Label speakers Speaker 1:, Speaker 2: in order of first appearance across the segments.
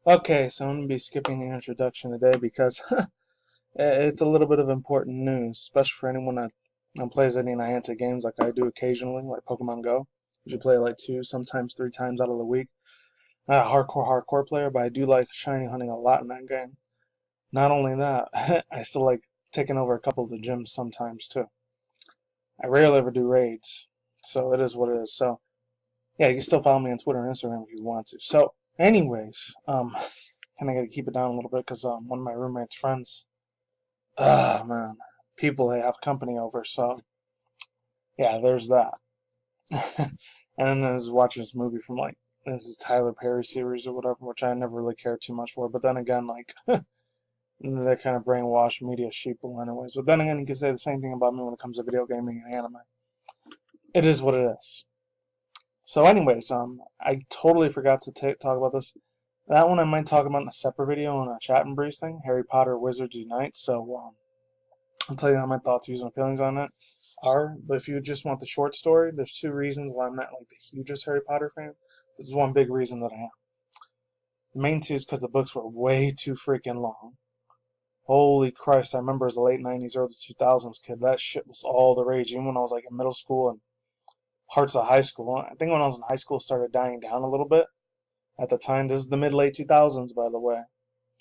Speaker 1: Okay, so I'm going to be skipping the introduction today because it's a little bit of important news, especially for anyone that plays any Niantic games like I do occasionally, like Pokemon Go. Usually play like two, sometimes three times out of the week. Not a hardcore player, but I do like shiny hunting a lot in that game. Not only that, I still like taking over a couple of the gyms sometimes too. I rarely ever do raids, so it is what it is. So yeah, you can still follow me on Twitter and Instagram if you want to. So, anyways, kind of got to keep it down a little bit because one of my roommate's friends, man, people they have company over. So yeah, there's that. And then I was watching this movie from like this Tyler Perry series or whatever, which I never really cared too much for. But then again, like they're kind of brainwashed media sheeple, anyways. But then again, you can say the same thing about me when it comes to video gaming and anime. It is what it is. So, anyways, I totally forgot to talk about this. That one I might talk about in a separate video on a chat and breeze thing, Harry Potter Wizards Unite. So, I'll tell you how my thoughts, views, and feelings on it are. But if you just want the short story, there's two reasons why I'm not like the hugest Harry Potter fan. There's one big reason that I am. The main two is because the books were way too freaking long. Holy Christ, I remember as a late 90s, early 2000s kid, that shit was all the rage. Even when I was like in middle school and parts of high school. I think when I was in high school, it started dying down a little bit. At the time, this is the mid late 2000s, by the way.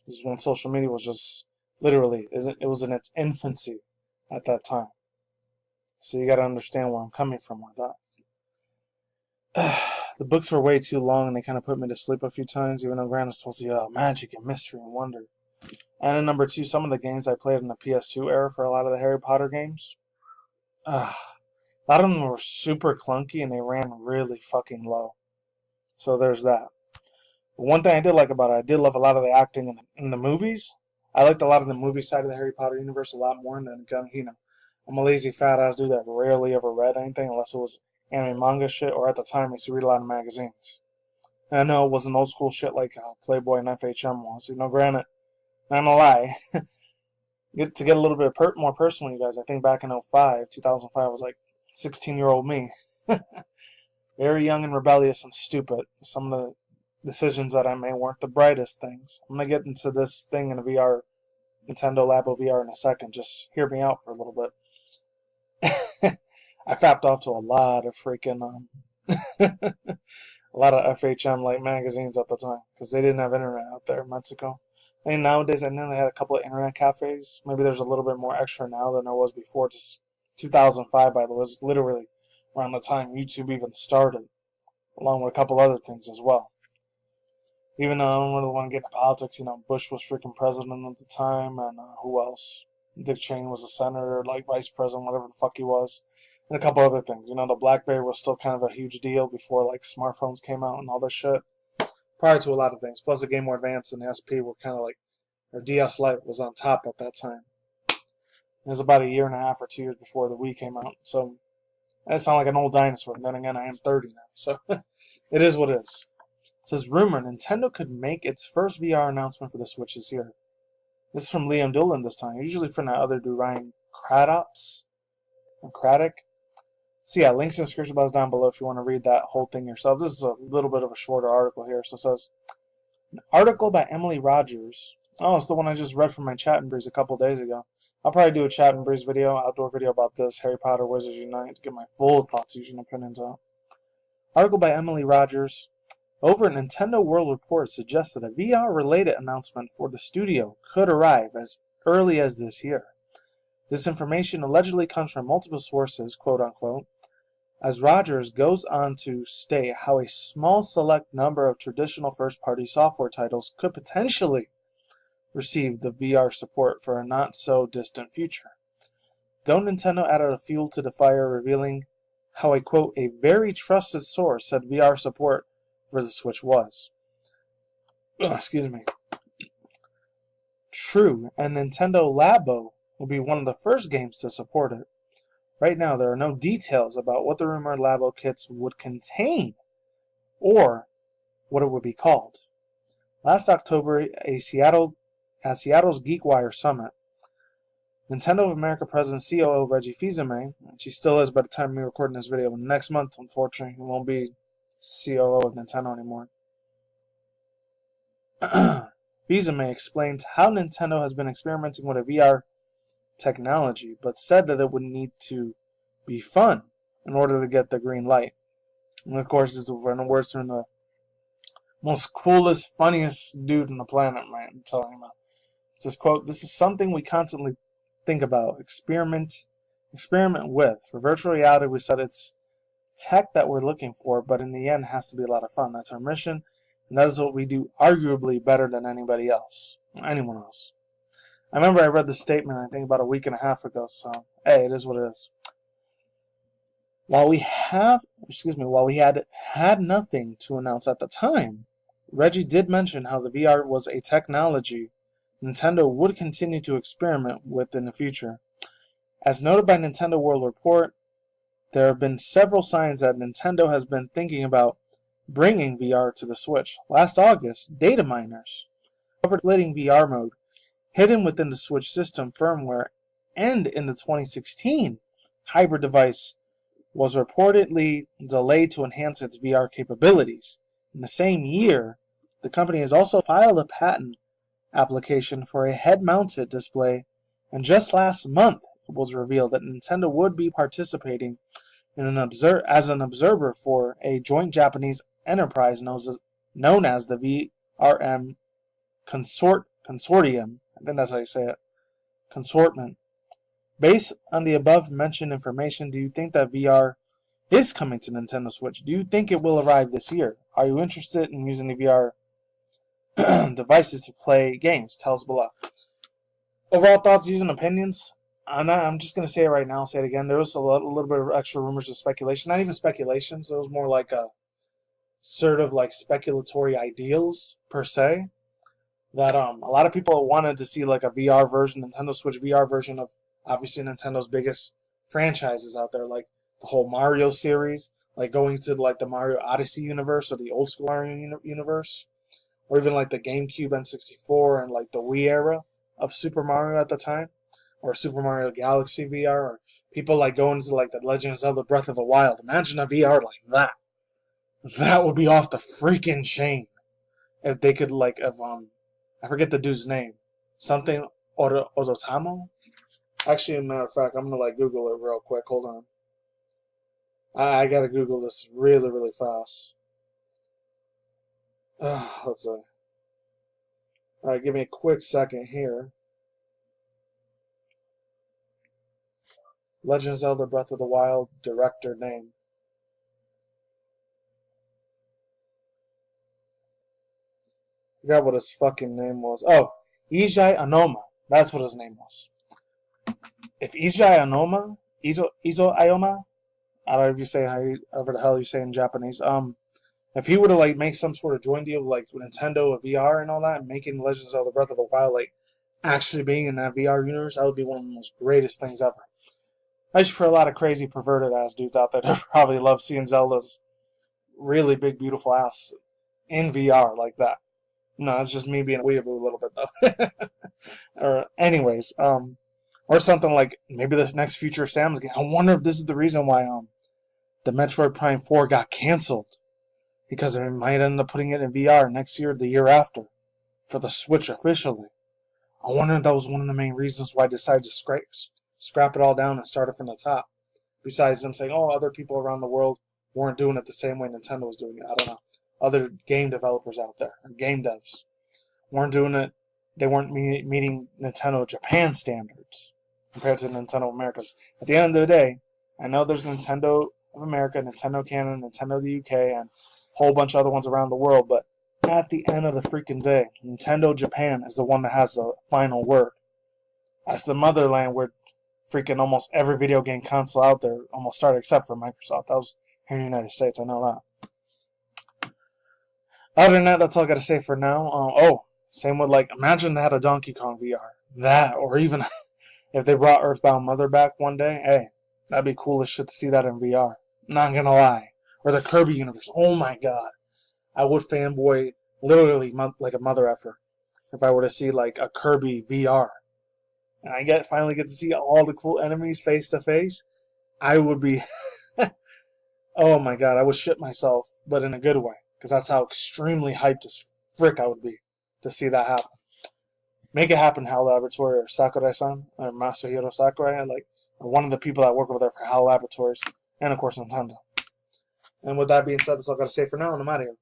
Speaker 1: This is when social media was just literally, it was in its infancy at that time. So you got to understand where I'm coming from with that. The books were way too long and they kind of put me to sleep a few times, even though granted, supposed to be magic and mystery and wonder. And then number two, some of the games I played in the PS2 era for a lot of the Harry Potter games, a lot of them were super clunky and they ran really fucking low. So there's that. One thing I did like about it, I did love a lot of the acting in the movies. I liked a lot of the movie side of the Harry Potter universe a lot more than, I'm a lazy fat ass dude that rarely ever read anything unless it was anime manga shit, or at the time I used to read a lot of magazines. And I know it wasn't old school shit like Playboy and FHM was. Granted, not gonna lie, get a little bit more personal, you guys. I think back in 05, 2005 was like 16-year-old me. Very young and rebellious and stupid. Some of the decisions that I made weren't the brightest things. I'm gonna get into this thing in a VR, Nintendo Labo VR in a second. Just hear me out for a little bit. I fapped off to a lot of freaking a lot of FHM like magazines at the time because they didn't have internet out there in Mexico. I mean, nowadays I know they had a couple of internet cafes. Maybe there's a little bit more extra now than there was before. Just 2005, by the way, was literally around the time YouTube even started, along with a couple other things as well. Even though I don't really want to get into politics, Bush was freaking president at the time, and who else? Dick Cheney was a senator, like vice president, whatever the fuck he was, and a couple other things. The BlackBerry was still kind of a huge deal before like smartphones came out and all this shit. Prior to a lot of things, plus the Game Boy Advance and the SP were kind of like, or DS Lite was on top at that time. It was about a year and a half or 2 years before the Wii came out, so I sound like an old dinosaur. And then again, I am 30 now, so it is what it is. It says rumor Nintendo could make its first VR announcement for the Switch this year. This is from Liam Doolin this time. Usually from that other dude, Ryan Craddock. Craddock. So yeah, links in the description box down below if you want to read that whole thing yourself. This is a little bit of a shorter article here. So it says, an article by Emily Rogers. Oh, it's the one I just read from my chat and breeze a couple days ago. I'll probably do a chat and breeze video, outdoor video about this, Harry Potter Wizards Unite, to get my full thoughts, views, and opinions out. Article by Emily Rogers. Over at Nintendo World Report suggests that a VR-related announcement for the studio could arrive as early as this year. This information allegedly comes from multiple sources, quote-unquote, as Rogers goes on to state how a small select number of traditional first-party software titles could potentially receive the VR support for a not-so-distant future. Go Nintendo added a fuel to the fire, revealing how a very trusted source said VR support for the Switch was. Excuse me. True, and Nintendo Labo will be one of the first games to support it. Right now, there are no details about what the rumored Labo kits would contain or what it would be called. Last October, at Seattle's GeekWire Summit, Nintendo of America President COO Reggie Fils-Aimé, and she still is by the time we're recording this video, next month, unfortunately, he won't be COO of Nintendo anymore. Bizame explained how Nintendo has been experimenting with a VR technology, but said that it would need to be fun in order to get the green light. And of course, it's the words from the most coolest, funniest dude on the planet, man. I'm telling you. It says, quote, "This is something we constantly think about, experiment with. For virtual reality, we said it's tech that we're looking for, but in the end, it has to be a lot of fun. That's our mission, and that is what we do arguably better than anyone else. I remember I read this statement, I think, about a week and a half ago, so, hey, it is what it is. While we had nothing to announce at the time, Reggie did mention how the VR was a technology Nintendo would continue to experiment with in the future. As noted by Nintendo World Report, there have been several signs that Nintendo has been thinking about bringing VR to the Switch. Last August, data miners discovered splitting VR mode hidden within the Switch system firmware, and in the 2016 hybrid device was reportedly delayed to enhance its VR capabilities. In the same year, the company has also filed a patent application for a head-mounted display, and just last month it was revealed that Nintendo would be participating in as an observer for a joint Japanese enterprise known as the VRM Consortium. I think that's how you say it. Consortment. Based on the above-mentioned information, do you think that VR is coming to Nintendo Switch? Do you think it will arrive this year? Are you interested in using the VR devices to play games? Tell us below. Overall thoughts, views, and opinions. I'm just going to say it right now, say it again. There was a little bit of extra rumors of speculation. Not even speculation, so it was more like a sort of like speculatory ideals, per se. That a lot of people wanted to see like a VR version, Nintendo Switch VR version of obviously Nintendo's biggest franchises out there, like the whole Mario series, like going to like the Mario Odyssey universe or the old school Mario universe, or even like the GameCube N64 and like the Wii era of Super Mario at the time, or Super Mario Galaxy VR, or people like going to like the Legend of Zelda Breath of the Wild. Imagine a VR like that. That would be off the freaking chain. If they could like, if I forget the dude's name, something Odotamo. Actually, as a matter of fact, I'm gonna like Google it real quick. Hold on. I gotta Google this really, really fast. Let's see. Alright, give me a quick second here. Legend of Zelda Breath of the Wild director name. I forgot what his fucking name was. Oh, Eiji Aonuma. That's what his name was. If Eiji Aonuma, Izo Aonuma, I don't know if you say however the hell you say in Japanese. If he were to like make some sort of joint deal like Nintendo with VR and all that, and making Legend of Zelda Breath of the Wild like actually being in that VR universe, that would be one of the most greatest things ever. Especially for a lot of crazy perverted ass dudes out there that probably love seeing Zelda's really big beautiful ass in VR like that. No, it's just me being a weeaboo a little bit though. Or anyways, or something like maybe the next future Sam's game. I wonder if this is the reason why the Metroid Prime 4 got canceled, because they might end up putting it in VR next year, or the year after, for the Switch officially. I wonder if that was one of the main reasons why I decided to scrap it all down and start it from the top. Besides them saying, oh, other people around the world weren't doing it the same way Nintendo was doing it. I don't know. Other game developers out there, or game devs, weren't doing it. They weren't meeting Nintendo Japan standards compared to Nintendo America's. At the end of the day, I know there's Nintendo of America, Nintendo Canada, Nintendo of the UK, and a whole bunch of other ones around the world, but at the end of the freaking day, Nintendo Japan is the one that has the final word. That's the motherland where freaking almost every video game console out there almost started, except for Microsoft. That was here in the United States, I know that. Other than that, that's all I got to say for now. Same with like, imagine they had a Donkey Kong VR. That, or even if they brought Earthbound Mother back one day, hey, that'd be cool as shit to see that in VR. Not gonna lie. Or the Kirby universe. Oh my god. I would fanboy literally like a mother effer if I were to see like a Kirby VR. And I finally get to see all the cool enemies face to face. I would be, oh my god, I would shit myself, but in a good way. Because that's how extremely hyped as frick I would be. to see that happen. Make it happen, HAL Laboratory or Sakurai-san or Masahiro Sakurai, or one of the people that work over there for HAL Laboratories, and of course Nintendo. And with that being said, that's all I gotta say for now, and I'm out of here.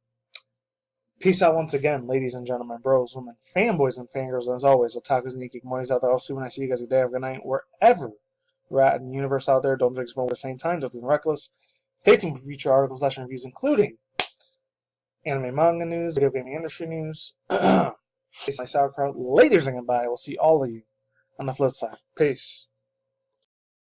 Speaker 1: Peace out once again, ladies and gentlemen, bros, women, fanboys, and fangirls, and as always, otakus and ikimoris out there. I'll see when I see you guys. Good day, have a good night, wherever you're at in the universe out there. Don't drink, smoke at the same time. Don't be reckless. Stay tuned for future articles and reviews, including anime, manga news, video gaming industry news. My sauerkraut. Ladies and goodbye. We'll see all of you on the flip side. Peace.